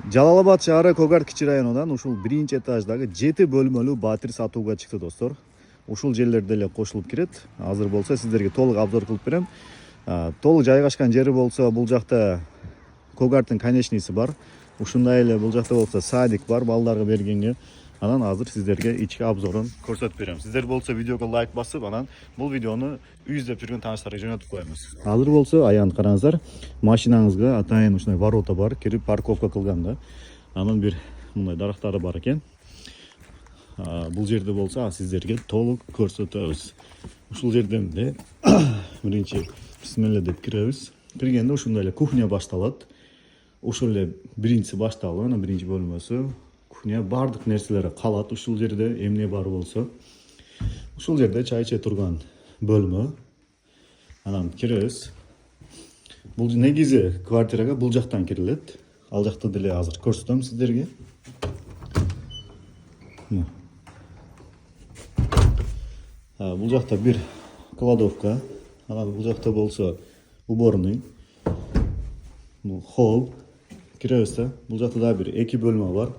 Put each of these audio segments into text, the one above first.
Жалал Абад шаары Когарт кичи районунан ушул 1-этаждагы 7 бөлмөлүү батир сатууга чыкты достор. Ушул жерлерде эле кошулуп кирет. Азыр болсо сиздерге толук обзор кылып берем. Толук жайгашкан жери болсо бул жакта Когарттын конечныйсы бар. Ушундай эле бул жакта болсо садик бар балдарга бергенге. Анан азыр сиздерге ички обзорун көрсөтүп берем. Сиздер болсо видеого лайк басып, анан бул видеону үй издеп жүргөн тааныштарга жөнөтүп коебуз. Азыр болсо аянт караңыздар. Машинаңызга атайын ушундай ворота бар, кирип парковка кылган да. Анан бир мындай дарактары бар экен. Бул жерде болсо сиздерге толук көрсөтөбүз. Ушул жерден эле биринчи бисмилла деп киребиз. Киргенде ушундай эле кухня башталат. Ушул эле биринчиси башталды, анан биринчи бөлмөсү. Кухня бардык нерселери калат ушул жерде, эмне бар болсо. Ушул жерде чай иче турган бөлмө. Анан киребиз. Бул негизи квартирага бул жактан кирилет. Ал жакты деле азыр көрсөтөм сиздерге. Бул жакта бир кладовка, анан бул жакта болсо уборный. Бул холл. Киребиз да. Бул жакта да бир эки бөлмө бар.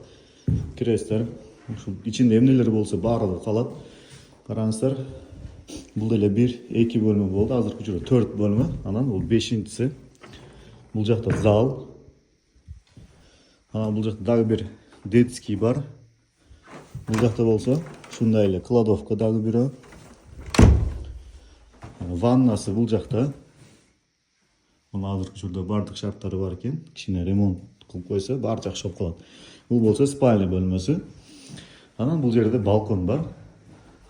Киресиздер. Ушул ичинде эмнелер болсо баардыгы калат. Караңыздар. Бул деле бир эки бөлмө болду. Азыркы учурда 4 бөлмө. Анан бул 5-си. Бул жакта зал. Анан бул жакта дагы бир детский бар. Бул жакта болсо ушундай эле кладовка дагы бирөө. Ваннасы бул жакта. Мына азыркы учурда бардык шарттары бар экен. Кичине ремонт кылып койсо баары жакшырып калат. Бул болсо спальня бөлмөсү. Анан бул жерде балкон бар.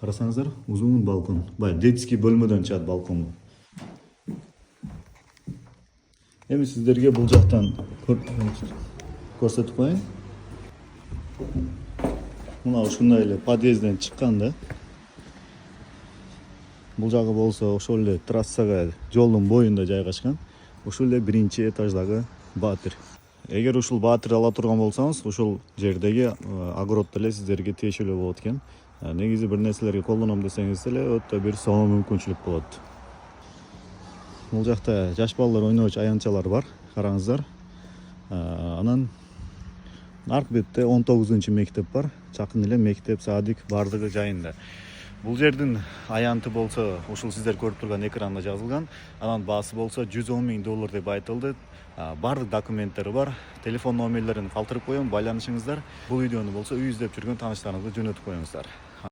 Карасаңыздар, узун балкон. Бай детский бөлмөдөн чыгат балкон. Эми сиздерге бул жактан көрсөтүп коеюн. Мына ушундай эле подъезден чыкканда бул жагы болсо ошол эле трассага жолдун боюнда жайгашкан. Ушул эле 1-этаждагы батир. Эгер ушул батир ала турган болсоңуз, ушул жердеги огород деле сиздерге тиешелүү болот экен. Негизи бир нерселерге колдоном десеңиз эле өтө бир сонун мүмкүнчүлүк болот. Бул жакта жаш балдар ойногучу аянтчалар бар. Караңыздар. Анан аркы бетте 19-мектеп бар. Чакын эле мектеп, садик бардыгы жайында. Бул жердин аянты болсо ушул сиздер көрүп турган экранда жазылган. Анан баасы болсо $110,000 деп айтылды. Бардык документтери бар. Телефон номерлерин калтырып коем, байланышыңыздар. Бул видеону болсо үй издеп жүргөн тааныштарыңызга жөнөтүп коюңуздар.